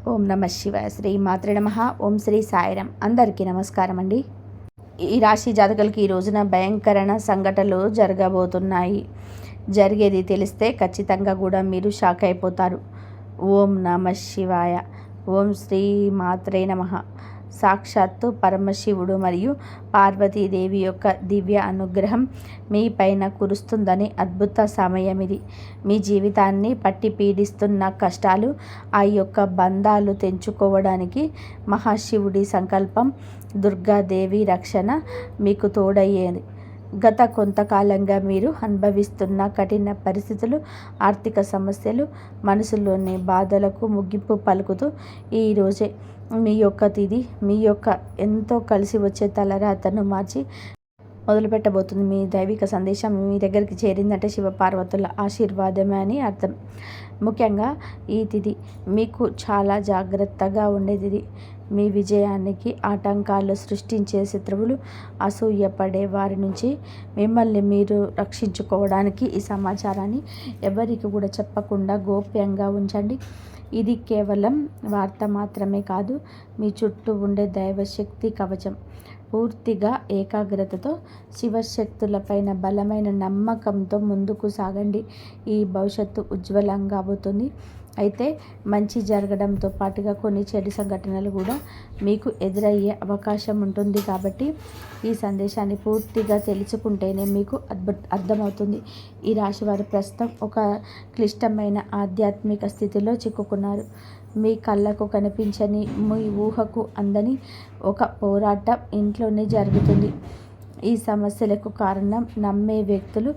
ఓం నమ శివాయ. శ్రీ మాత్రే నమః. ఓం శ్రీ సాయిరామ్. అందరికీ నమస్కారం అండి. ఈ రాశి జాతకులకి ఈ రోజున భయంకరమైన సంఘటనలు జరగబోతున్నాయి. జరిగేది తెలిస్తే ఖచ్చితంగా కూడా మీరు షాక్ అయిపోతారు. ఓం నమ శివాయ. ఓం శ్రీ మాత్రే నమః. సాక్షాత్తు పరమశివుడు మరియు పార్వతీదేవి యొక్క దివ్య అనుగ్రహం మీ పైన కురుస్తుందని అద్భుత సమయం ఇది. మీ జీవితాన్ని పట్టి పీడిస్తున్న కష్టాలు, ఆ యొక్క బంధాలు తెంచుకోవడానికి మహాశివుడి సంకల్పం, దుర్గాదేవి రక్షణ మీకు తోడయ్యేది. గత కొంతకాలంగా మీరు అనుభవిస్తున్న కఠిన పరిస్థితులు, ఆర్థిక సమస్యలు, మనసులోని బాధలకు ముగింపు పలుకుతూ ఈరోజే మీ యొక్క తిథి, మీ యొక్క ఎంతో కలిసి వచ్చే తలరాతను మార్చి మొదలుపెట్టబోతుంది. మీ దైవిక సందేశం మీ దగ్గరికి చేరిందంటే శివపార్వతుల ఆశీర్వాదమే అని అర్థం. ముఖ్యంగా ఈ తిథి మీకు చాలా జాగ్రత్తగా ఉండేది. మీ విజయానికి ఆటంకాలు సృష్టించే శత్రువులు, అసూయపడే వారి నుంచి మిమ్మల్ని మీరు రక్షించుకోవడానికి ఈ సమాచారాన్ని ఎవరికి కూడా చెప్పకుండా గోప్యంగా ఉంచండి. ఇది కేవలం వార్త మాత్రమే కాదు, మీ చుట్టూ ఉండే దైవశక్తి కవచం. పూర్తిగా ఏకాగ్రతతో శివశక్తులపైన బలమైన నమ్మకంతో ముందుకు సాగండి. ఈ భవిష్యత్తు ఉజ్వలంగా అవుతుంది. అయితే మంచి జరగడంతో పాటుగా కొన్ని చెడు సంఘటనలు కూడా మీకు ఎదురయ్యే అవకాశం ఉంటుంది. కాబట్టి ఈ సందేశాన్ని పూర్తిగా తెలుసుకుంటేనే మీకు అర్థమవుతుంది. ఈ రాశి వారు ప్రస్తుతం ఒక క్లిష్టమైన ఆధ్యాత్మిక స్థితిలో చిక్కుకున్నారు. మీ కళ్ళకు కనిపించని, మీ ఊహకు అందని ఒక పోరాటం ఇంట్లోనే జరుగుతుంది. ఈ సమస్యలకు కారణం నమ్మే వ్యక్తులు,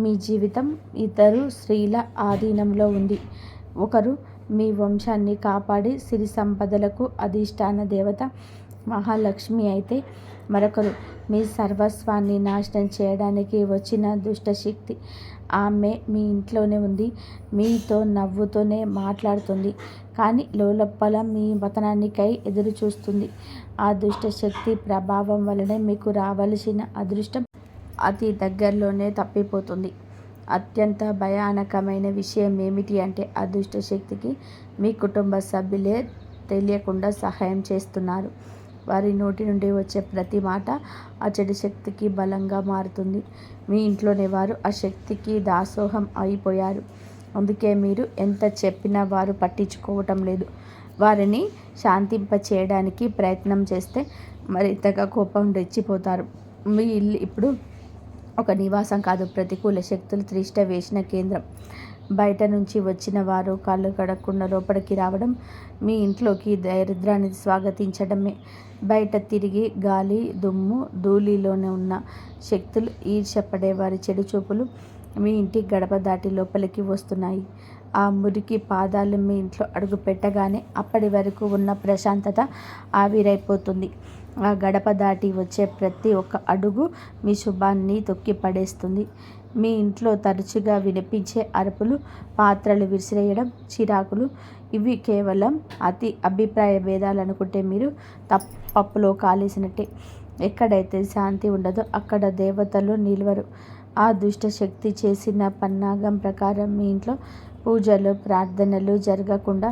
మీ జీవితం ఇద్దరు స్త్రీల ఆధీనంలో ఉంది. ఒకరు మీ వంశాన్ని కాపాడి సిరి సంపదలకు అధిష్టాన దేవత మహాలక్ష్మి అయితే, మరొకరు మీ సర్వస్వాన్ని నాశనం చేయడానికి వచ్చిన దుష్టశక్తి. ఆమె మీ ఇంట్లోనే ఉంది, మీతో నవ్వుతూనే మాట్లాడుతుంది, కానీ లోపల మీ పతనానికై ఎదురు చూస్తుంది. ఆ దుష్టశక్తి ప్రభావం వలనే మీకు రావలసిన అదృష్టం అతి దగ్గరలోనే తప్పిపోతుంది. అత్యంత భయానకమైన విషయం ఏమిటి అంటే, ఆ దుష్టశక్తికి మీ కుటుంబ సభ్యులే తెలియకుండా సహాయం చేస్తున్నారు. వారి నోటి నుండి వచ్చే ప్రతి మాట ఆ చెడు శక్తికి బలంగా మారుతుంది. మీ ఇంట్లోనే వారు ఆ శక్తికి దాసోహం అయిపోయారు. అందుకే మీరు ఎంత చెప్పినా వారు పట్టించుకోవటం లేదు. వారిని శాంతింప చేయడానికి ప్రయత్నం చేస్తే మరింతగా కోపం రెచ్చిపోతారు. మీ ఇల్లు ఇప్పుడు ఒక నివాసం కాదు, ప్రతికూల శక్తులు తిష్ట వేసిన కేంద్రం. బయట నుంచి వచ్చిన వారు కాళ్ళు కడగకుండా లోపలికి రావడం మీ ఇంట్లోకి దరిద్రాన్ని స్వాగతించడమే. బయట తిరిగి గాలి, దుమ్ము, ధూళిలోనే ఉన్న శక్తులు, ఈర్ష్యపడే వారి చెడు చూపులు మీ ఇంటి గడప దాటి లోపలికి వస్తున్నాయి. ఆ మురికి పాదాలు మీ ఇంట్లో అడుగు పెట్టగానే అప్పటి వరకు ఉన్న ప్రశాంతత ఆవిరైపోతుంది. ఆ గడప దాటి వచ్చే ప్రతి ఒక్క అడుగు మీ శుభాన్ని తొక్కి పడేస్తుంది. మీ ఇంట్లో తరచుగా వినిపించే అరుపులు, పాత్రలు విసిరేయడం, చిరాకులు, ఇవి కేవలం అభిప్రాయ భేదాలు అనుకుంటే మీరు పప్పులో కాలేసినట్టే. ఎక్కడైతే శాంతి ఉండదో అక్కడ దేవతలు నిలవరు. ఆ దుష్ట శక్తి చేసిన పన్నాగం ప్రకారం మీ ఇంట్లో పూజలు, ప్రార్థనలు జరగకుండా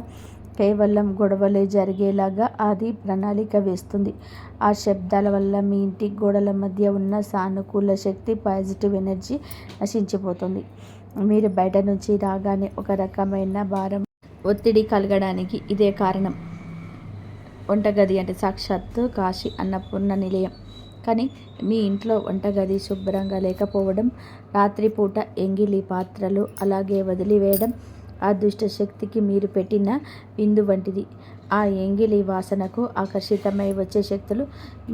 కేవలం గొడవలే జరిగేలాగా అది ప్రణాళిక వేస్తుంది. ఆ శబ్దాల వల్ల మీ ఇంటి గోడల మధ్య ఉన్న సానుకూల శక్తి, పాజిటివ్ ఎనర్జీ నశించిపోతుంది. మీరు బయట నుంచి రాగానే ఒక రకమైన భారం, ఒత్తిడి కలగడానికి ఇదే కారణం. వంటగది అంటే సాక్షాత్తు కాశీ అన్నపూర్ణ నిలయం. కానీ మీ ఇంట్లో వంటగది శుభ్రంగా లేకపోవడం, రాత్రిపూట ఎంగిలి పాత్రలు అలాగే వదిలివేయడం ఆ దుష్టశక్తికి మీరు పెట్టిన విందు వంటిది. ఆ ఎంగిలి వాసనకు ఆకర్షితమై వచ్చే శక్తులు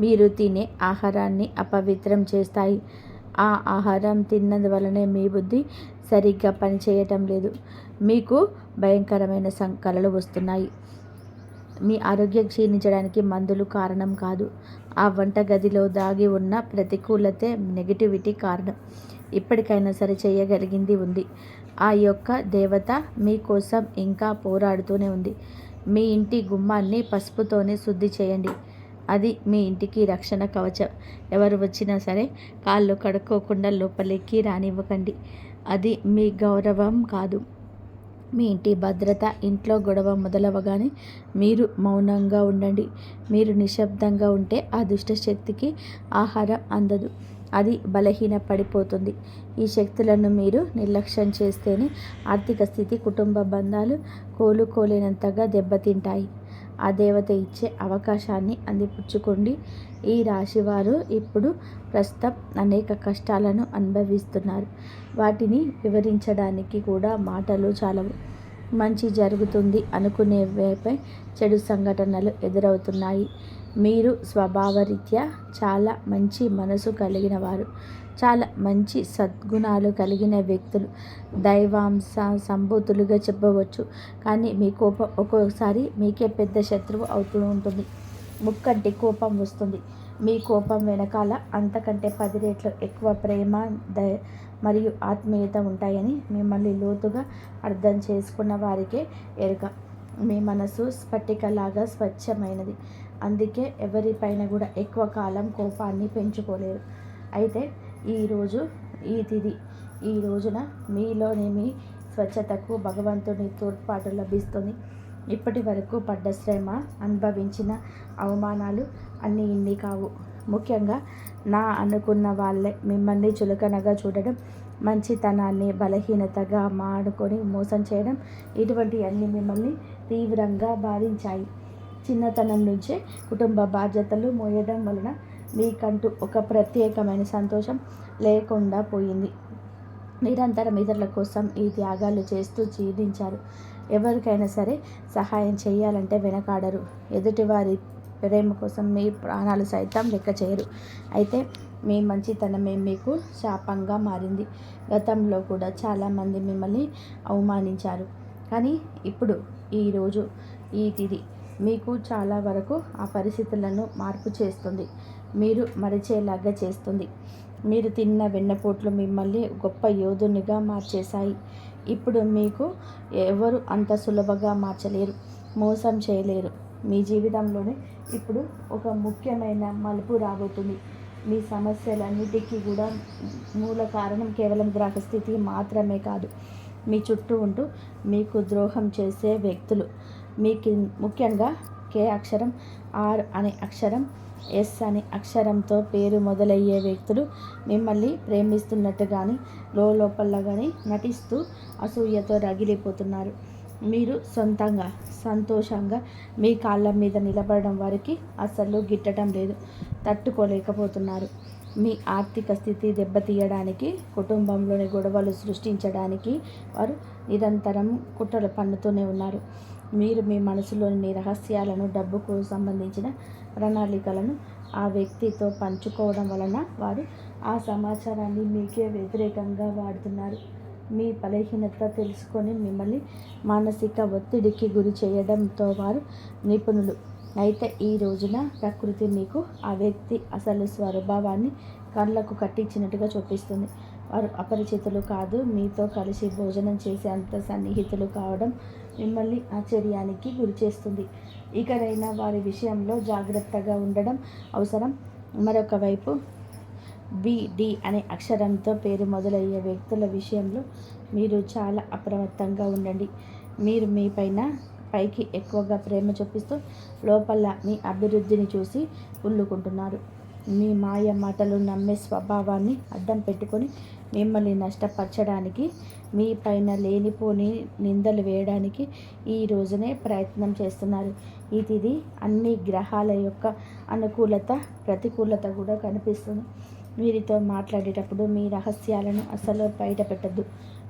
మీరు తినే ఆహారాన్ని అపవిత్రం చేస్తాయి. ఆ ఆహారం తిన్నందువలనే మీ బుద్ధి సరిగ్గా పనిచేయటం లేదు. మీకు భయంకరమైన కలలు వస్తున్నాయి. మీ ఆరోగ్యం క్షీణించడానికి మందులు కారణం కాదు. ఆ వంటగదిలో దాగి ఉన్న ప్రతికూలతే, నెగిటివిటీ కారణం. ఇప్పటికైనా సరి చేయగలిగింది ఉంది. ఆ యొక్క దేవత మీకోసం ఇంకా పోరాడుతూనే ఉంది. మీ ఇంటి గుమ్మాన్ని పసుపుతోనే శుద్ధి చేయండి. అది మీ ఇంటికి రక్షణ కవచం. ఎవరు వచ్చినా సరే కాళ్ళు కడుక్కోకుండా లోపలికి రానివ్వకండి. అది మీ గౌరవం కాదు, మీ ఇంటి భద్రత, ఇంట్లో గొడవ మొదలవగానే మీరు మౌనంగా ఉండండి. మీరు నిశ్శబ్దంగా ఉంటే ఆ దుష్ట శక్తికి ఆహారం అందదు, అది బలహీన పడిపోతుంది. ఈ శక్తులను మీరు నిర్లక్ష్యం చేస్తేనే ఆర్థిక స్థితి, కుటుంబ బంధాలు కోలుకోలేనంతగా దెబ్బతింటాయి. ఆ దేవత ఇచ్చే అవకాశాన్ని అందిపుచ్చుకోండి. ఈ రాశివారు ఇప్పుడు ప్రస్తుతం అనేక కష్టాలను అనుభవిస్తున్నారు. వాటిని వివరించడానికి కూడా మాటలు చాలవు. మంచి జరుగుతుంది అనుకునే వేపై చెడు సంఘటనలు ఎదురవుతున్నాయి. మీరు స్వభావరీత్యా చాలా మంచి మనసు కలిగిన వారు, చాలా మంచి సద్గుణాలు కలిగిన వ్యక్తులు, దైవాంశ సంభూతులుగా చెప్పవచ్చు. కానీ మీ కోపం ఒక్కొక్కసారి మీకే పెద్ద శత్రువు అవుతూ ఉంటుంది. ముక్కంటి కోపం వస్తుంది. మీ కోపం వెనకాల అంతకంటే 10 రెట్లు ఎక్కువ ప్రేమ, దయ మరియు ఆత్మీయత ఉంటాయని మిమ్మల్ని లోతుగా అర్థం చేసుకున్న వారికే ఎరుక. మీ మనసు స్ఫటికలాగా స్వచ్ఛమైనది. అందుకే ఎవరిపైన కూడా ఎక్కువ కాలం కోపాన్ని పెంచుకోలేరు. అయితే ఈ తిథి ఈ రోజున మీలోని మీ స్వచ్ఛతకు భగవంతుని తోడ్పాటు లభిస్తుంది. ఇప్పటి వరకు పడ్డ శ్రమ, అనుభవించిన అవమానాలు అన్నీ ఇన్ని కావు. ముఖ్యంగా నా అనుకున్న వాళ్ళే మిమ్మల్ని చులకనగా చూడడం, మంచితనాన్ని బలహీనతగా మాడుకొని మోసం చేయడం, ఇటువంటివన్నీ మిమ్మల్ని తీవ్రంగా బాధించాయి. చిన్నతనం నుంచే కుటుంబ బాధ్యతలు మోయడం వలన మీకంటూ ఒక ప్రత్యేకమైన సంతోషం లేకుండా పోయింది. నిరంతరం ఇతరుల కోసం ఈ త్యాగాలు చేస్తూ జీవించారు. ఎవరికైనా సరే సహాయం చేయాలంటే వెనకాడరు. ఎదుటివారి ప్రేమ కోసం మీ ప్రాణాలు సైతం లెక్క చేయరు. అయితే మీ మంచితనమే మీకు శాపంగా మారింది. గతంలో కూడా చాలామంది మిమ్మల్ని అవమానించారు. కానీ ఇప్పుడు ఈరోజు ఈ తిథి మీకు చాలా వరకు ఆ పరిస్థితులను మార్పు చేస్తుంది. మీరు మరిచేలాగా చేస్తుంది. మీరు తిన్న వెన్నపోట్లు మిమ్మల్ని గొప్ప యోధునిగా మార్చేశాయి. ఇప్పుడు మీకు ఎవరు అంత సులభంగా మార్చలేరు, మోసం చేయలేరు. మీ జీవితంలోనే ఇప్పుడు ఒక ముఖ్యమైన మలుపు రాబోతుంది. మీ సమస్యలన్నిటికీ కూడా మూల కారణం కేవలం గ్రహస్థితి మాత్రమే కాదు, మీ చుట్టూ ఉంటూ మీకు ద్రోహం చేసే వ్యక్తులు. మీకు ముఖ్యంగా కే అక్షరం, ఆర్ అనే అక్షరం, ఎస్ అనే అక్షరంతో పేరు మొదలయ్యే వ్యక్తులు మిమ్మల్ని ప్రేమిస్తున్నట్టు కానీ లోపల కానీ నటిస్తూ అసూయతో రగిలిపోతున్నారు. మీరు సొంతంగా సంతోషంగా మీ కాళ్ళ మీద నిలబడడం వారికి అసలు గిట్టడం లేదు, తట్టుకోలేకపోతున్నారు. మీ ఆర్థిక స్థితి దెబ్బతీయడానికి, కుటుంబంలోని గొడవలు సృష్టించడానికి వారు నిరంతరం కుట్రలు పన్నుతూనే ఉన్నారు. మీరు మీ మనసులోని రహస్యాలను, డబ్బుకు సంబంధించిన ప్రణాళికలను ఆ వ్యక్తితో పంచుకోవడం వలన వారు ఆ సమాచారాన్ని మీకే వ్యతిరేకంగా వాడుతున్నారు. మీ బలహీనత తెలుసుకొని మిమ్మల్ని మానసిక ఒత్తిడికి గురి చేయడంతో వారు నిపుణులు. అయితే ఈ రోజున ప్రకృతి మీకు ఆ వ్యక్తి అసలు స్వభావాన్ని కళ్ళకు కట్టించినట్టుగా చూపిస్తుంది. వారు అపరిచితులు కాదు, మీతో కలిసి భోజనం చేసే అంత సన్నిహితులు కావడం మిమ్మల్ని ఆశ్చర్యానికి గురిచేస్తుంది. ఇకనైనా వారి విషయంలో జాగ్రత్తగా ఉండడం అవసరం. మరొక వైపు BD అనే అక్షరంతో పేరు మొదలయ్యే వ్యక్తుల విషయంలో మీరు చాలా అప్రమత్తంగా ఉండండి. మీరు మీ పైకి ఎక్కువగా ప్రేమ చూపిస్తూ లోపల మీ అభివృద్ధిని చూసి కుళ్ళుకుంటున్నారు. మీ మాయ మాటలు నమ్మే స్వభావాన్ని అడ్డం పెట్టుకొని మిమ్మల్ని నష్టపరచడానికి, మీ పైన లేనిపోని నిందలు వేయడానికి ఈ రోజునే ప్రయత్నం చేస్తున్నారు. ఇది అన్ని గ్రహాల యొక్క అనుకూలత, ప్రతికూలత కూడా కనిపిస్తుంది. వీరితో మాట్లాడేటప్పుడు మీ రహస్యాలను అసలు బయట పెట్టద్దు.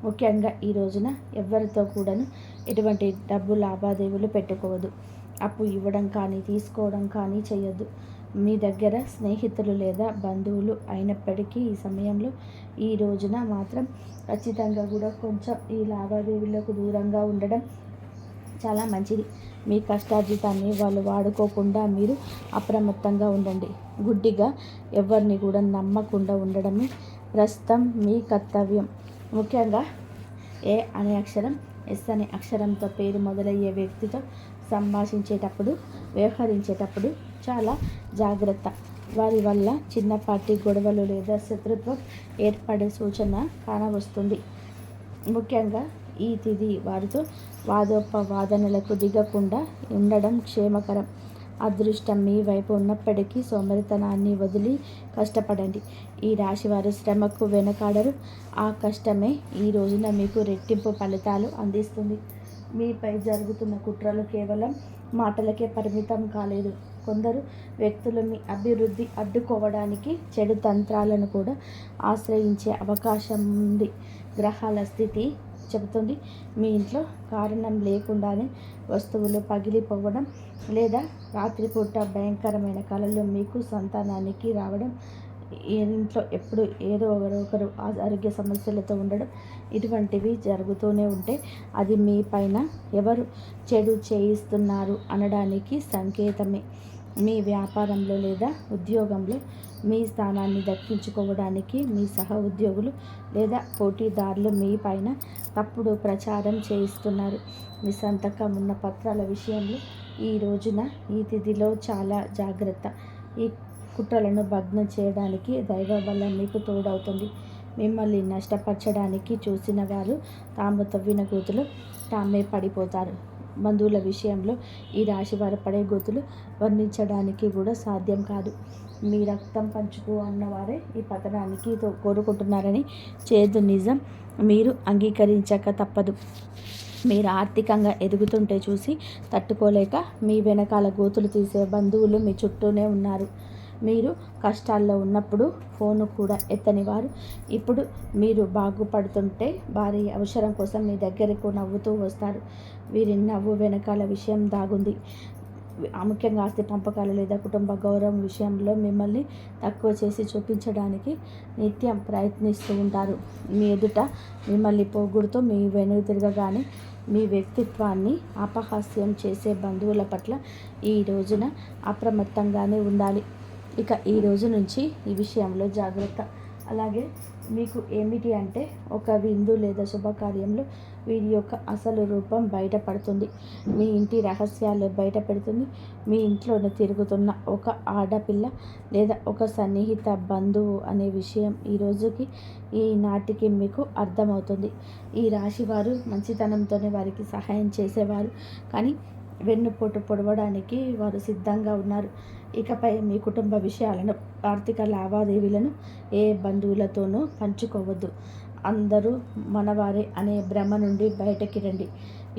ముఖ్యంగా ఈ రోజున ఎవరితో కూడాను ఎటువంటి డబ్బు లావాదేవీలు పెట్టుకోవద్దు. అప్పు ఇవ్వడం కానీ తీసుకోవడం కానీ చేయొద్దు. మీ దగ్గర స్నేహితులు లేదా బంధువులు అయినప్పటికీ ఈ సమయంలో ఈ రోజున మాత్రం ఖచ్చితంగా కూడా కొంచెం ఈ లావాదేవీలకు దూరంగా ఉండడం చాలా మంచిది. మీ కష్టార్జితాన్ని వాళ్ళు వాడుకోకుండా మీరు అప్రమత్తంగా ఉండండి. గుడ్డిగా ఎవరిని కూడా నమ్మకుండా ఉండడమే ప్రస్తుతం మీ కర్తవ్యం. ముఖ్యంగా ఏ అనే అక్షరం, ఎస్ అనే అక్షరంతో పేరు మొదలయ్యే వ్యక్తితో సంభాషించేటప్పుడు, వ్యవహరించేటప్పుడు చాలా జాగ్రత్త. వారి వల్ల చిన్నపాటి గొడవలు లేదా శత్రుత్వం ఏర్పడే సూచన కానవస్తుంది. ముఖ్యంగా ఈ తిథి వారితో వాదోపవాదనలకు దిగకుండా ఉండడం క్షేమకరం. అదృష్టం మీ వైపు ఉన్నప్పటికీ సోమరితనాన్ని వదిలి కష్టపడండి. ఈ రాశివారు శ్రమకు వెనకాడరు. ఆ కష్టమే ఈ రోజున మీకు రెట్టింపు ఫలితాలు అందిస్తుంది. మీపై జరుగుతున్న కుట్రలు కేవలం మాటలకే పరిమితం కాలేదు. కొందరు వ్యక్తులు మీ అభివృద్ధి అడ్డుకోవడానికి చెడు తంత్రాలను కూడా ఆశ్రయించే అవకాశం ఉంది. గ్రహాల స్థితి చెబుతుంది మీ ఇంట్లో కారణం లేకుండానే వస్తువులు పగిలిపోవడం లేదా రాత్రిపూట భయంకరమైన కళలు మీకు సంతానానికి రావడం, ఇంట్లో ఎప్పుడు ఏదో ఒకరు ఆరోగ్య సమస్యలతో ఉండడం, ఇటువంటివి జరుగుతూనే ఉంటే అది మీ పైన ఎవరు చెడు చేయిస్తున్నారు అనడానికి సంకేతమే. మీ వ్యాపారంలో లేదా ఉద్యోగంలో మీ స్థానాన్ని దక్కించుకోవడానికి మీ సహ ఉద్యోగులు లేదా పోటీదారులు మీ పైన తప్పుడు ప్రచారం చేయిస్తున్నారు. మీ సంతకం ఉన్న పత్రాల విషయంలో ఈ రోజున ఈ తిథిలో చాలా జాగ్రత్త. ఈ కుట్రలను భగ్నం చేయడానికి దైవ బలం మీకు తోడవుతుంది. మిమ్మల్ని నష్టపరచడానికి చూసిన వారు తాము తవ్విన గోతులు తామే పడిపోతారు. బంధువుల విషయంలో ఈ రాశి వారు పడే గోతులు వర్ణించడానికి కూడా సాధ్యం కాదు. మీ రక్తం పంచుకు అన్నవారే ఈ పతనానికి కోరుకుంటున్నారని చేదు నిజం మీరు అంగీకరించక తప్పదు. మీరు ఆర్థికంగా ఎదుగుతుంటే చూసి తట్టుకోలేక మీ వెనకాల గోతులు తీసే బంధువులు మీ చుట్టూనే ఉన్నారు. మీరు కష్టాల్లో ఉన్నప్పుడు ఫోను కూడా ఎత్తని వారు ఇప్పుడు మీరు బాగుపడుతుంటే వారి అవసరం కోసం మీ దగ్గరకు నవ్వుతూ వస్తారు. వీరి నవ్వు వెనకాల విషయం దాగుంది. ముఖ్యంగా ఆస్తి పంపకాలు లేదా కుటుంబ గౌరవం విషయంలో మిమ్మల్ని తక్కువ చేసి చూపించడానికి నిత్యం ప్రయత్నిస్తూ ఉంటారు. మీ ఎదుట మిమ్మల్ని పొగుడుతూ మీ వెనుక తిరగగానే మీ వ్యక్తిత్వాన్ని అపహాస్యం చేసే బంధువుల పట్ల ఈ రోజున అప్రమత్తంగానే ఉండాలి. ఇక ఈ రోజు నుంచి ఈ విషయంలో జాగ్రత్త. అలాగే మీకు ఏమిటి అంటే ఒక విందు లేదా శుభకార్యంలో వీరి యొక్క అసలు రూపం బయటపడుతుంది. మీ ఇంటి రహస్యాలు బయట పెడుతుంది. మీ ఇంట్లోనే తిరుగుతున్న ఒక ఆడపిల్ల లేదా ఒక సన్నిహిత బంధువు అనే విషయం ఈ నాటికి మీకు అర్థమవుతుంది. ఈ రాశి వారు మంచితనంతోనే వారికి సహాయం చేసేవారు, కానీ వెన్నుపోటు పొడవడానికి వారు సిద్ధంగా ఉన్నారు. ఇకపై మీ కుటుంబ విషయాలను, ఆర్థిక లావాదేవీలను ఏ బంధువులతోనూ పంచుకోవద్దు. అందరూ మనవారే అనే భ్రమ నుండి బయటకి రండి.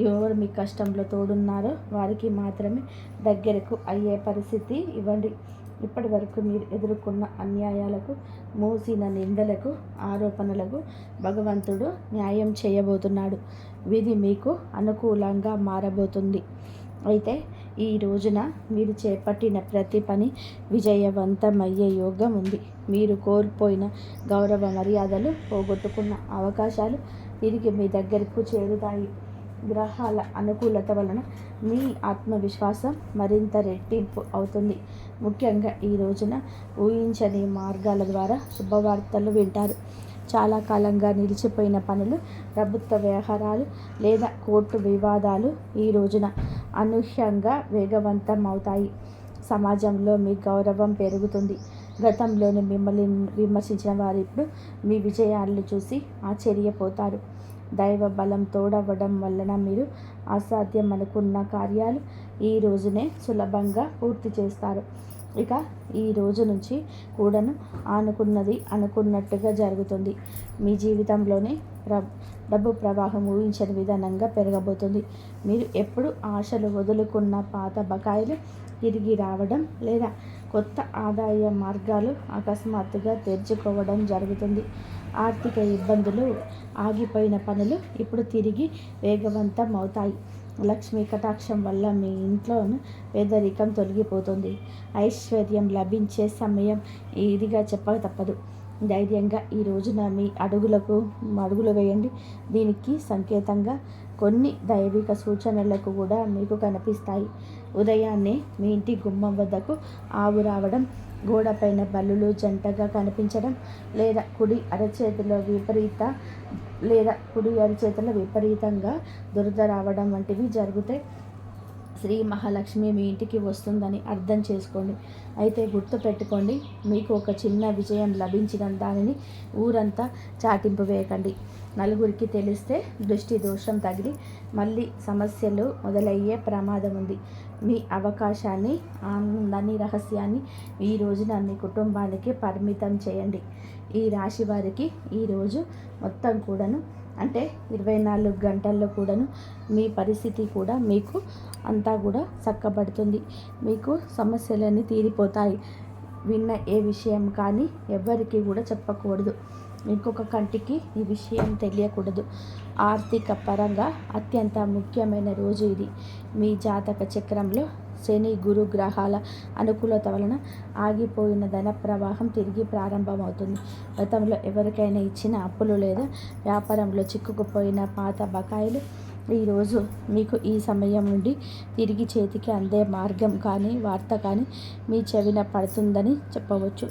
ఎవరు మీ కష్టంలో తోడున్నారో వారికి మాత్రమే దగ్గరకు అయ్యే పరిస్థితి ఇవ్వండి. ఇప్పటి వరకు మీరు ఎదుర్కొన్న అన్యాయాలకు, మోసిన నిందలకు, ఆరోపణలకు భగవంతుడు న్యాయం చేయబోతున్నాడు. విధి మీకు అనుకూలంగా మారబోతుంది. అయితే ఈ రోజున మీరు చేపట్టిన ప్రతి పని విజయవంతమయ్యే యోగం ఉంది. మీరు కోల్పోయిన గౌరవ మర్యాదలు, పోగొట్టుకున్న అవకాశాలు తిరిగి మీ దగ్గరకు చేరుతాయి. గ్రహాల అనుకూలత వలన మీ ఆత్మవిశ్వాసం మరింత రెట్టింపు అవుతుంది. ముఖ్యంగా ఈ రోజున ఊహించని మార్గాల ద్వారా శుభవార్తలు వింటారు. చాలా కాలంగా నిలిచిపోయిన పనులు, ప్రభుత్వ వ్యవహారాలు లేదా కోర్టు వివాదాలు ఈ రోజున అనూహ్యంగా వేగవంతం అవుతాయి. సమాజంలో మీ గౌరవం పెరుగుతుంది. గతంలోనే మిమ్మల్ని విమర్శించిన వారు ఇప్పుడు మీ విజయాలను చూసి ఆశ్చర్యపోతారు. దైవ బలం తోడవడం వలన మీరు అసాధ్యం అనుకున్న కార్యాలు ఈ రోజునే సులభంగా పూర్తి చేస్తారు. ఇక ఈ రోజు నుంచి కూడాను అనుకున్నది అనుకున్నట్టుగా జరుగుతుంది. మీ జీవితంలోనే డబ్బు ప్రవాహం ఊహించని విధానంగా పెరగబోతుంది. మీరు ఎప్పుడు ఆశలు వదులుకున్న పాత బకాయిలు తిరిగి రావడం లేదా కొత్త ఆదాయ మార్గాలు అకస్మాత్తుగా తెరుచుకోవడం జరుగుతుంది. ఆర్థిక ఇబ్బందులు, ఆగిపోయిన పనులు ఇప్పుడు తిరిగి వేగవంతం అవుతాయి. లక్ష్మీ కటాక్షం వల్ల మీ ఇంట్లోనూ పేదరికం తొలగిపోతుంది. ఐశ్వర్యం లభించే సమయం ఇదిగా చెప్పక తప్పదు. ధైర్యంగా ఈ రోజున మీ అడుగులు వేయండి. దీనికి సంకేతంగా కొన్ని దైవిక సూచనలకు కూడా మీకు కనిపిస్తాయి. ఉదయాన్నే మీ ఇంటి గుమ్మం వద్దకు ఆవు రావడం, గోడపైన బల్లులు జంటగా కనిపించడం, లేదా కుడి అరచేతిలో విపరీతంగా దురద రావడం వంటివి జరిగితే శ్రీ మహాలక్ష్మి మీ ఇంటికి వస్తుందని అర్థం చేసుకోండి. అయితే గుర్తుపెట్టుకోండి, మీకు ఒక చిన్న విజయం లభించిన దానిని ఊరంతా చాటింపు వేయకండి. నలుగురికి తెలిస్తే దృష్టి దోషం తగిలి మళ్ళీ సమస్యలు మొదలయ్యే ప్రమాదం ఉంది. మీ అవకాశాన్ని, ఆనందాన్ని, రహస్యాన్ని ఈ రోజున మీ కుటుంబానికి పరిమితం చేయండి. ఈ రాశి వారికి ఈరోజు మొత్తం కూడాను అంటే 24 గంటల్లో కూడాను మీ పరిస్థితి కూడా మీకు అంతా కూడా చక్కబడుతుంది. మీకు సమస్యలన్నీ తీరిపోతాయి. విన్న ఏ విషయం కానీ ఎవ్వరికి కూడా చెప్పకూడదు. ఇంకొక కంటికి ఈ విషయం తెలియకూడదు. ఆర్థిక పరంగా అత్యంత ముఖ్యమైన రోజు ఇది. మీ జాతక చక్రంలో శని గురు గ్రహాల అనుకూలత వలన ఆగిపోయిన ధన ప్రవాహం తిరిగి ప్రారంభమవుతుంది. గతంలో ఎవరికైనా ఇచ్చిన అప్పులు లేదా వ్యాపారంలో చిక్కుకుపోయిన పాత బకాయిలు ఈరోజు మీకు ఈ సమయం నుండి తిరిగి చేతికి అందే మార్గం కానీ వార్త కానీ మీ చెవిన పడుతుందని చెప్పవచ్చు.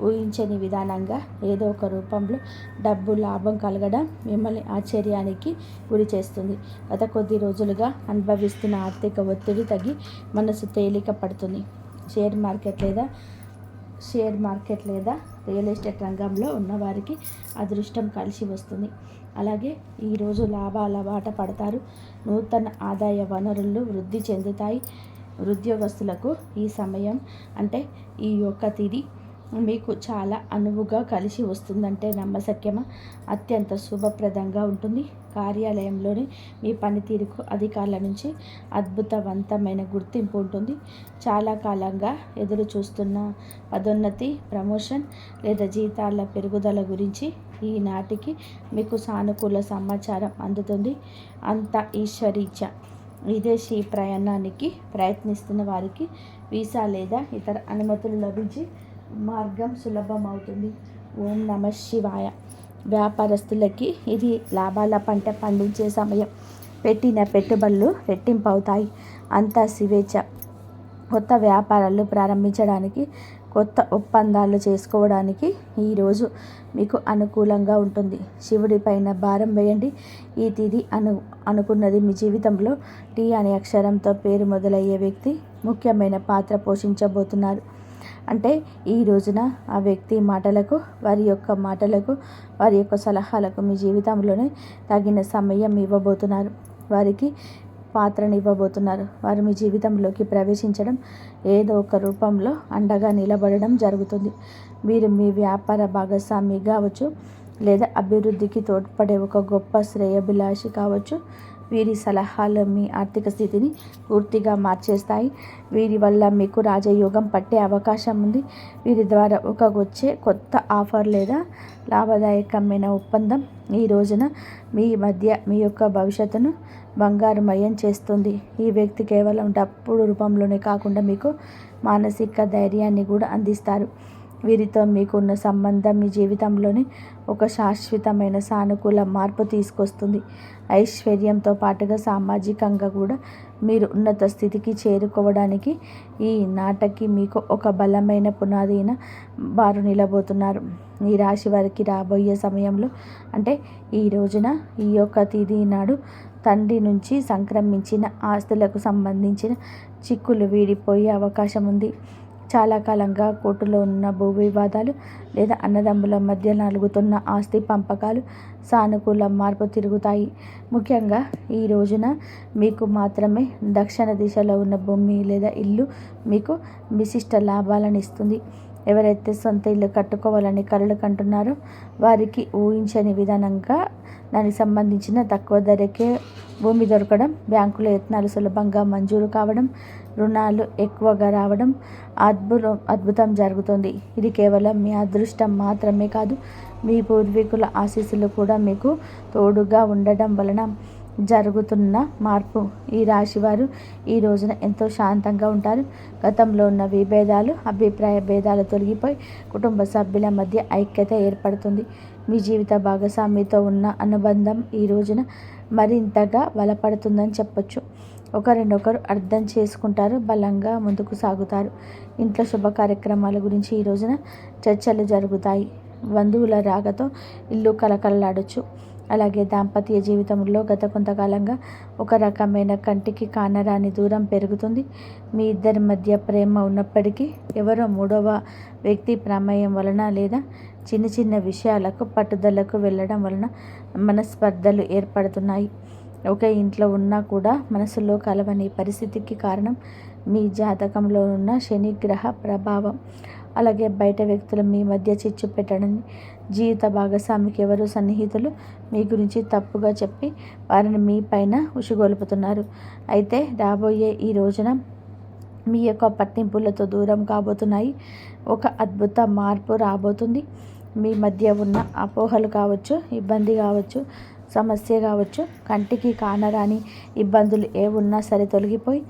ఊహించని విధానంగా ఏదో ఒక రూపంలో డబ్బు లాభం కలగడం మిమ్మల్ని ఆశ్చర్యానికి గురి చేస్తుంది. గత కొద్ది రోజులుగా అనుభవిస్తున్న ఆర్థిక ఒత్తిడి తగ్గి మనసు తేలిక పడుతుంది. షేర్ మార్కెట్ లేదా రియల్ ఎస్టేట్ రంగంలో ఉన్నవారికి అదృష్టం కలిసి వస్తుంది. అలాగే ఈరోజు లాభాల బాట పడతారు. నూతన ఆదాయ వనరులు వృద్ధి చెందుతాయి. ఉద్యోగస్తులకు ఈ సమయం అంటే ఈ యొక్క తిథి మీకు చాలా అనువుగా కలిసి వస్తుందంటే నమ్మశక్యమా? అత్యంత శుభప్రదంగా ఉంటుంది. కార్యాలయంలోని మీ పనితీరుకు అధికారుల నుంచి అద్భుతవంతమైన గుర్తింపు ఉంటుంది. చాలా కాలంగా ఎదురు చూస్తున్న పదోన్నతి, ప్రమోషన్ లేదా జీతాల పెరుగుదల గురించి ఈనాటికి మీకు సానుకూల సమాచారం అందుతుంది. అంత ఈశ్వరీచ్ఛ. విదేశీ ప్రయాణానికి ప్రయత్నిస్తున్న వారికి వీసా లేదా ఇతర అనుమతులు లభించి మార్గం సులభమవుతుంది. ఓం నమః శివాయ. వ్యాపారస్తులకి ఇది లాభాల పంట పండించే సమయం. పెట్టిన పెట్టుబడులు రెట్టింపు అవుతాయి. అంతా శివేచ్ఛ. కొత్త వ్యాపారాలు ప్రారంభించడానికి, కొత్త ఒప్పందాలు చేసుకోవడానికి ఈరోజు మీకు అనుకూలంగా ఉంటుంది. శివుడి పైన భారం వేయండి. ఈ తిథి అనుకున్నది మీ జీవితంలో టీ అనే అక్షరంతో పేరు మొదలయ్యే వ్యక్తి ముఖ్యమైన పాత్ర పోషించబోతున్నారు. అంటే ఈ రోజున ఆ వ్యక్తి మాటలకు, వారి యొక్క సలహాలకు మీ జీవితంలోనే తగిన సమయం ఇవ్వబోతున్నారు. వారికి పాత్రనివ్వబోతున్నారు. వారు మీ జీవితంలోకి ప్రవేశించడం, ఏదో ఒక రూపంలో అండగా నిలబడడం జరుగుతుంది. మీరు మీ వ్యాపార భాగస్వామి కావచ్చు, లేదా అభివృద్ధికి తోడ్పడే ఒక గొప్ప శ్రేయోభిలాషి కావచ్చు. వీరి సలహాలు మీ ఆర్థిక స్థితిని పూర్తిగా మార్చేస్తాయి. వీరి వల్ల మీకు రాజయోగం పట్టే అవకాశం ఉంది. వీరి ద్వారా వచ్చే కొత్త ఆఫర్ లేదా లాభదాయకమైన ఒప్పందం ఈ రోజున మీ యొక్క భవిష్యత్తును బంగారుమయం చేస్తుంది. ఈ వ్యక్తి కేవలం డబ్బు రూపంలోనే కాకుండా మీకు మానసిక ధైర్యాన్ని కూడా అందిస్తారు. వీరితో మీకున్న సంబంధం మీ జీవితంలోని ఒక శాశ్వతమైన సానుకూల మార్పు తీసుకొస్తుంది. ఐశ్వర్యంతో పాటుగా సామాజికంగా కూడా మీరు ఉన్నత స్థితికి చేరుకోవడానికి ఈ నాటకి మీకు ఒక బలమైన పునాదిన వారు నిలబోతున్నారు. ఈ రాశి వారికి రాబోయే సమయంలో అంటే ఈ రోజున ఈ యొక్క తేదీ నాడు తండ్రి నుంచి సంక్రమించిన ఆస్తులకు సంబంధించిన చిక్కులు వీడిపోయే అవకాశం ఉంది. చాలా కాలంగా కోర్టులో ఉన్న భూ వివాదాలు లేదా అన్నదమ్ముల మధ్య నలుగుతున్న ఆస్తి పంపకాలు సానుకూల మార్పు తిరుగుతాయి. ముఖ్యంగా ఈ రోజున మీకు మాత్రమే దక్షిణ దిశలో ఉన్న భూమి లేదా ఇల్లు మీకు విశిష్ట లాభాలను ఇస్తుంది. ఎవరైతే సొంత ఇల్లు కట్టుకోవాలని కలలు కంటున్నారో వారికి ఊహించని విధానంగా దానికి సంబంధించిన తక్కువ ధరకే భూమి దొరకడం, బ్యాంకుల యత్నాలు సులభంగా మంజూరు కావడం, రుణాలు ఎక్కువగా రావడం అద్భుతం జరుగుతుంది. ఇది కేవలం మీ అదృష్టం మాత్రమే కాదు, మీ పూర్వీకుల ఆశీస్సులు కూడా మీకు తోడుగా ఉండడం వలన జరుగుతున్న మార్పు. ఈ రాశివారు ఈ రోజున ఎంతో శాంతంగా ఉంటారు. గతంలో ఉన్న విభేదాలు, అభిప్రాయ భేదాలు తొలగిపోయి కుటుంబ సభ్యుల మధ్య ఐక్యత ఏర్పడుతుంది. మీ జీవిత భాగస్వామితో ఉన్న అనుబంధం ఈ రోజున మరింతగా బలపడుతుందని చెప్పొచ్చు. ఒకరినొకరు అర్థం చేసుకుంటారు, బలంగా ముందుకు సాగుతారు. ఇంట్లో శుభ కార్యక్రమాల గురించి ఈ రోజున చర్చలు జరుగుతాయి. బంధువుల రాకతో ఇల్లు కలకలలాడొచ్చు. అలాగే దాంపత్య జీవితంలో గత కొంతకాలంగా ఒక రకమైన కంటికి కానరాని దూరం పెరుగుతుంది. మీ ఇద్దరి మధ్య ప్రేమ ఉన్నప్పటికీ ఎవరో మూడవ వ్యక్తి ప్రమేయం వలన లేదా చిన్న చిన్న విషయాలకు పట్టుదలకు వెళ్ళడం వలన మనస్పర్ధలు ఏర్పడుతున్నాయి. ఒకే ఇంట్లో ఉన్నా కూడా మనసులో కలవని పరిస్థితికి కారణం మీ జాతకంలో ఉన్న శని గ్రహ ప్రభావం. అలాగే బయట వ్యక్తులు మీ మధ్య చిచ్చు పెట్టడని, జీవిత భాగస్వామికి ఎవరు సన్నిహితులు మీ గురించి తప్పుగా చెప్పి వారిని మీ పైన ఉసిగొల్పుతున్నారు. అయితే రాబోయే ఈ రోజున మీ యొక్క పట్టింపులతో దూరం కాబోతున్నాయి. ఒక అద్భుత మార్పు రాబోతుంది. మీ మధ్య ఉన్న అపోహలు కావచ్చు, ఇబ్బంది కావచ్చు, సమస్య కావచ్చు, కంటికి కానరాని ఇబ్బందులు ఏ ఉన్నా సరే తొలగిపోయి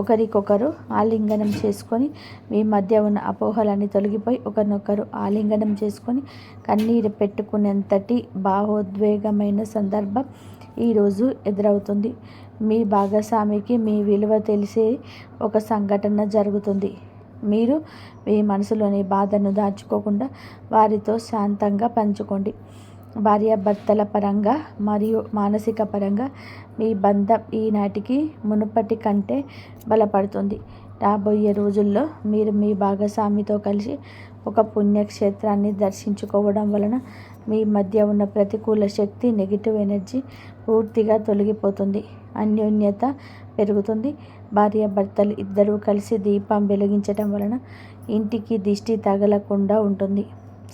ఒకరికొకరు ఆలింగనం చేసుకొని, మీ మధ్య ఉన్న అపోహలన్నీ తొలగిపోయి ఒకరినొకరు ఆలింగనం చేసుకొని కన్నీరు పెట్టుకునేంతటి భావోద్వేగమైన సందర్భం ఈరోజు ఎదురవుతుంది. మీ భాగస్వామికి మీ విలువ తెలిసే ఒక సంఘటన జరుగుతుంది. మీరు మీ మనసులోని బాధను దాచుకోకుండా వారితో శాంతంగా పంచుకోండి. భార్యాభర్తల పరంగా మరియు మానసిక పరంగా మీ బంధం ఈనాటికి మునుపటి కంటే బలపడుతుంది. రాబోయే రోజుల్లో మీరు మీ భాగస్వామితో కలిసి ఒక పుణ్యక్షేత్రాన్ని దర్శించుకోవడం వలన మీ మధ్య ఉన్న ప్రతికూల శక్తి, నెగిటివ్ ఎనర్జీ పూర్తిగా తొలగిపోతుంది. అన్యోన్యత పెరుగుతుంది. భార్యాభర్తలు ఇద్దరూ కలిసి దీపం వెలిగించడం వలన ఇంటికి దిష్టి తగలకుండా ఉంటుంది.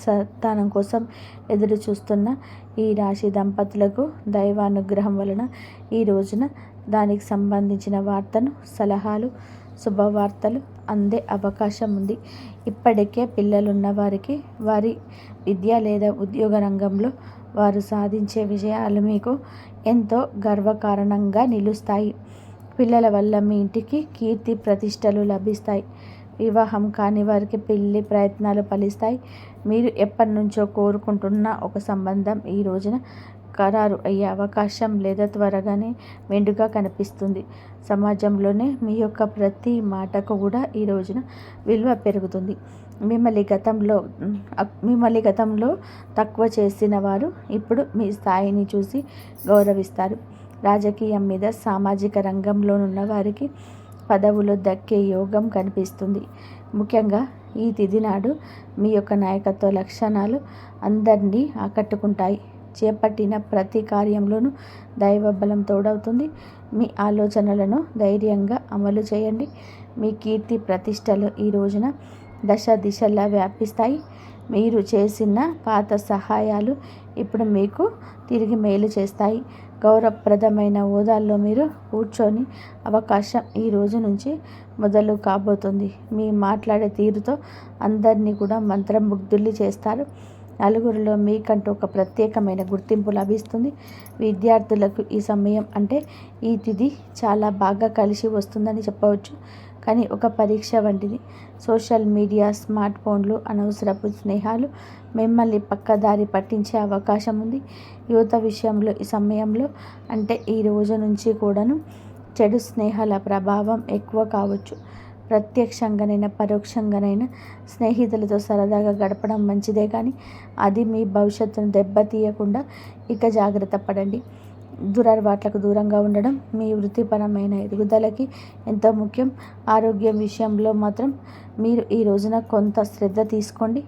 సంతానం కోసం ఎదురు చూస్తున్న ఈ రాశి దంపతులకు దైవానుగ్రహం వలన ఈ రోజున దానికి సంబంధించిన వార్తను, సలహాలు, శుభవార్తలు అందే అవకాశం ఉంది. ఇప్పటికే పిల్లలున్న వారికి వారి విద్య లేదా ఉద్యోగ రంగంలో వారు సాధించే విజయాలు మీకు ఎంతో గర్వకారణంగా నిలుస్తాయి. పిల్లల వల్ల మీ ఇంటికి కీర్తి ప్రతిష్టలు లభిస్తాయి. వివాహం కాని వారికి పెళ్లి ప్రయత్నాలు ఫలిస్తాయి. మీరు ఎప్పటి నుంచో కోరుకుంటున్న ఒక సంబంధం ఈ రోజున ఖరారు అయ్యే అవకాశం లేదా త్వరగానే మెండుగా కనిపిస్తుంది. సమాజంలోనే మీ యొక్క ప్రతి మాటకు కూడా ఈ రోజున విలువ పెరుగుతుంది. మిమ్మల్ని గతంలో తక్కువ చేసిన వారు ఇప్పుడు మీ స్థాయిని చూసి గౌరవిస్తారు. రాజకీయం మీద, సామాజిక రంగంలోనున్న వారికి పదవులు దక్కే యోగం కనిపిస్తుంది. ముఖ్యంగా ఈ తిథి నాడు మీ యొక్క నాయకత్వ లక్షణాలు అందరినీ ఆకట్టుకుంటాయి. చేపట్టిన ప్రతి కార్యంలోనూ దైవబలం తోడవుతుంది. మీ ఆలోచనలను ధైర్యంగా అమలు చేయండి. మీ కీర్తి ప్రతిష్టలు ఈ రోజున దశ దిశలా వ్యాపిస్తాయి. మీరు చేసిన పాత సహాయాలు ఇప్పుడు మీకు తిరిగి మేలు చేస్తాయి. గౌరవప్రదమైన హోదాల్లో మీరు కూర్చొని అవకాశం ఈ రోజు నుంచి మొదలు కాబోతుంది. మీ మాట్లాడే తీరుతో అందరినీ కూడా మంత్రముగ్ధుల్ని చేస్తారు. నలుగురిలో మీకంటూ ఒక ప్రత్యేకమైన గుర్తింపు లభిస్తుంది. విద్యార్థులకు ఈ సమయం అంటే ఈ తిథి చాలా బాగా కలిసి వస్తుందని చెప్పవచ్చు. కానీ ఒక పరీక్ష వంటిది. సోషల్ మీడియా, స్మార్ట్ ఫోన్లు, అనవసరపు స్నేహాలు మిమ్మల్ని పక్కదారి పట్టించే అవకాశం ఉంది. యువత విషయంలో ఈ సమయంలో అంటే ఈ రోజు నుంచి కూడాను చెడు స్నేహాల ప్రభావం ఎక్కువ కావచ్చు. ప్రత్యక్షంగానైనా పరోక్షంగానైనా స్నేహితులతో సరదాగా గడపడం మంచిదే, కానీ అది మీ భవిష్యత్తును దెబ్బతీయకుండా ఇక జాగ్రత్త పడండి. దురలవాట్లకు దూరంగా ఉండడం మీ వృత్తిపరమైన ఎదుగుదలకి ఎంతో ముఖ్యం. ఆరోగ్యం విషయంలో మాత్రం మీరు ఈ రోజున కొంత శ్రద్ధ తీసుకోండి.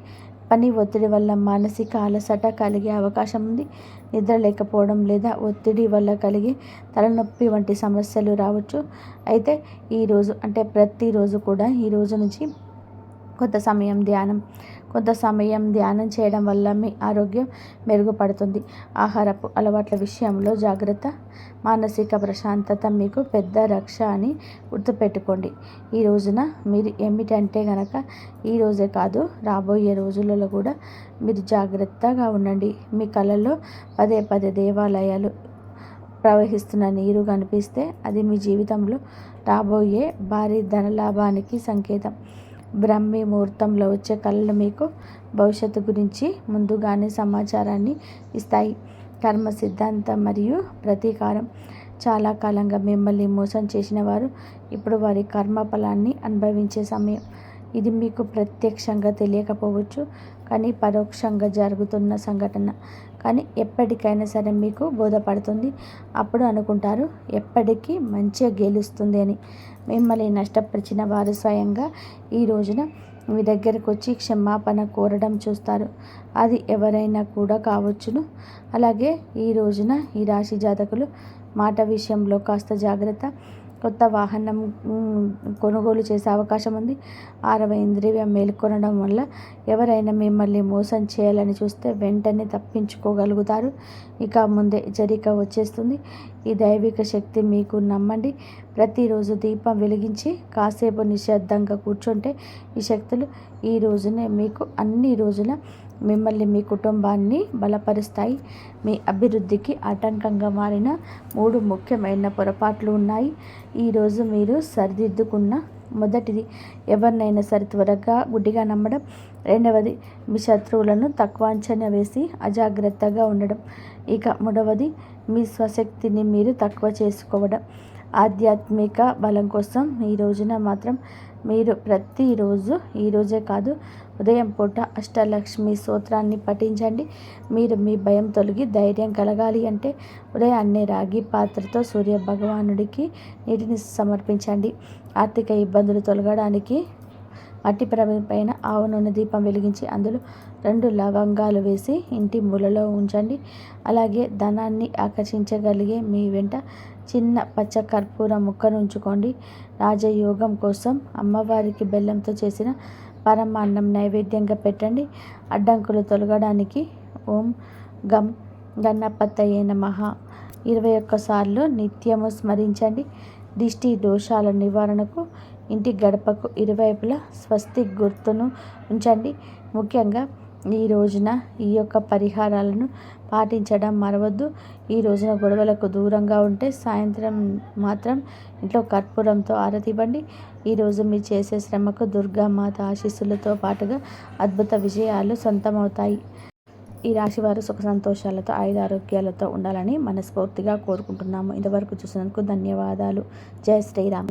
పని ఒత్తిడి వల్ల మానసిక అలసట కలిగే అవకాశం ఉంది. నిద్ర లేకపోవడం లేదా ఒత్తిడి వల్ల కలిగే తలనొప్పి వంటి సమస్యలు రావచ్చు. అయితే ఈరోజు అంటే ప్రతిరోజు కూడా ఈ రోజు నుంచి కొంత సమయం ధ్యానం చేయడం వల్ల మీ ఆరోగ్యం మెరుగుపడుతుంది. ఆహారపు అలవాట్ల విషయంలో జాగ్రత్త. మానసిక ప్రశాంతత మీకు పెద్ద రక్ష అని గుర్తుపెట్టుకోండి. ఈ రోజున మీరు ఏమిటంటే గనక ఈ రోజే కాదు, రాబోయే రోజులలో కూడా మీరు జాగ్రత్తగా ఉండండి. మీ కళల్లో పదే పదే దేవాలయాలు ప్రవహిస్తున్న నీరు కనిపిస్తే అది మీ జీవితంలో రాబోయే భారీ ధనలాభానికి సంకేతం. బ్రహ్మీ ముహూర్తంలో వచ్చే కళలు మీకు భవిష్యత్తు గురించి ముందుగానే సమాచారాన్ని ఇస్తాయి. కర్మ సిద్ధాంతం మరియు ప్రతీకారం. చాలా కాలంగా మిమ్మల్ని మోసం చేసిన వారు ఇప్పుడు వారి కర్మ ఫలాన్ని అనుభవించే సమయం. ఇది మీకు ప్రత్యక్షంగా తెలియకపోవచ్చు, కానీ పరోక్షంగా జరుగుతున్న సంఘటన. కానీ ఎప్పటికైనా సరే మీకు బోధపడుతుంది. అప్పుడు అనుకుంటారు ఎప్పటికీ మంచిగా గెలుస్తుంది అని. మిమ్మల్ని నష్టపరిచిన వారు స్వయంగా ఈ రోజున మీ దగ్గరకు వచ్చి క్షమాపణ కోరడం చూస్తారు. అది ఎవరైనా కూడా కావచ్చును. అలాగే ఈ రోజున ఈ రాశి జాతకులు మాట విషయంలో కాస్త జాగ్రత్త. కొత్త వాహనం కొనుగోలు చేసే అవకాశం ఉంది. 6వ ఇంద్రియం మేల్కొనడం వల్ల ఎవరైనా మిమ్మల్ని మోసం చేయాలని చూస్తే వెంటనే తప్పించుకోగలుగుతారు. ఇక ముందే హెచ్చరిక వచ్చేస్తుంది. ఈ దైవిక శక్తి మీకు నమ్మండి. ప్రతిరోజు దీపం వెలిగించి కాసేపు నిశ్శబ్దంగా కూర్చుంటే ఈ శక్తులు ఈ రోజునే మీకు అన్ని రోజుల మిమ్మల్ని మీ కుటుంబాన్ని బలపరుస్తాయి. మీ అభివృద్ధికి ఆటంకంగా మారిన 3 ముఖ్యమైన పొరపాట్లు ఉన్నాయి. ఈరోజు మీరు సరిదిద్దుకున్న మొదటిది, ఎవరినైనా సరే త్వరగా గుడ్డిగా నమ్మడం. రెండవది, మీ శత్రువులను తక్కువ అంచనా వేసి అజాగ్రత్తగా ఉండడం. ఇక మూడవది, మీ స్వశక్తిని మీరు తక్కువ చేసుకోవడం. ఆధ్యాత్మిక బలం కోసం ఈ రోజున మాత్రం మీరు ప్రతిరోజు, ఈరోజే కాదు ఉదయం పూట అష్టలక్ష్మి స్తోత్రాన్ని పఠించండి. మీరు మీ భయం తొలగి ధైర్యం కలగాలి అంటే ఉదయాన్నే రాగి పాత్రతో సూర్య భగవానుడికి నీటిని సమర్పించండి. ఆర్థిక ఇబ్బందులు తొలగడానికి మట్టి పైన ఆవు నూనె దీపం వెలిగించి అందులో 2 లవంగాలు వేసి ఇంటి మూలలో ఉంచండి. అలాగే ధనాన్ని ఆకర్షించగలిగే మీ వెంట చిన్న పచ్చ కర్పూర ముక్కను ఉంచుకోండి. రాజయోగం కోసం అమ్మవారికి బెల్లంతో చేసిన పరమాన్నం నైవేద్యంగా పెట్టండి. అడ్డంకులు తొలగడానికి ఓం గం గణపతయే నమః 21 సార్లు నిత్యము స్మరించండి. దిష్టి దోషాల నివారణకు ఇంటి గడపకు ఇరువైపులా స్వస్తిక్ గుర్తును ఉంచండి. ముఖ్యంగా ఈ రోజున ఈ యొక్క పరిహారాలను పాటించడం మరవద్దు. ఈ రోజున గొడవలకు దూరంగా ఉంటే సాయంత్రం మాత్రం ఇంట్లో కర్పూరంతో ఆరతి ఇవ్వండి. ఈరోజు మీరు చేసే శ్రమకు దుర్గామాత ఆశీస్సులతో పాటుగా అద్భుత విజయాలు సొంతమవుతాయి. ఈ రాశివారు సుఖ సంతోషాలతో ఆయురారోగ్యాలతో ఉండాలని మనస్ఫూర్తిగా కోరుకుంటున్నాము. ఇంతవరకు చూసినందుకు ధన్యవాదాలు. జై శ్రీరామ్.